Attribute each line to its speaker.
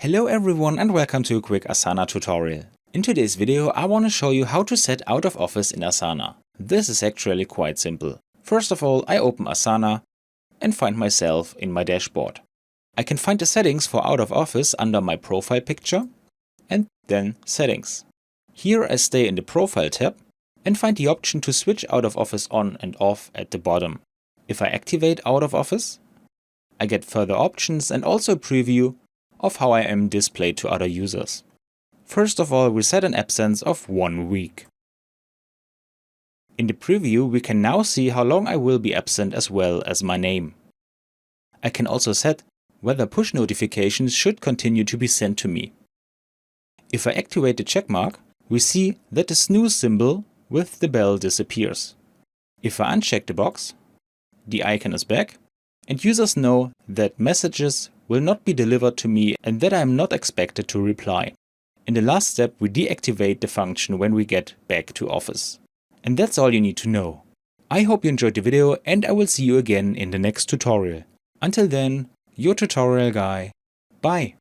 Speaker 1: Hello everyone and welcome to a quick Asana tutorial. In today's video I want to show you how to set out of office in Asana. This is actually quite simple. First of all, I open Asana and find myself in my dashboard. I can find the settings for out of office under my profile picture and then settings. Here I stay in the profile tab and find the option to switch out of office on and off at the bottom. If I activate out of office, I get further options and also a preview of how I am displayed to other users. First of all, we set an absence of 1 week. In the preview, we can now see how long I will be absent as well as my name. I can also set whether push notifications should continue to be sent to me. If I activate the checkmark, we see that the snooze symbol with the bell disappears. If I uncheck the box, the icon is back and users know that messages will not be delivered to me and that I am not expected to reply. In the last step, we deactivate the function when we get back to office. And that's all you need to know. I hope you enjoyed the video and I will see you again in the next tutorial. Until then, your tutorial guy. Bye.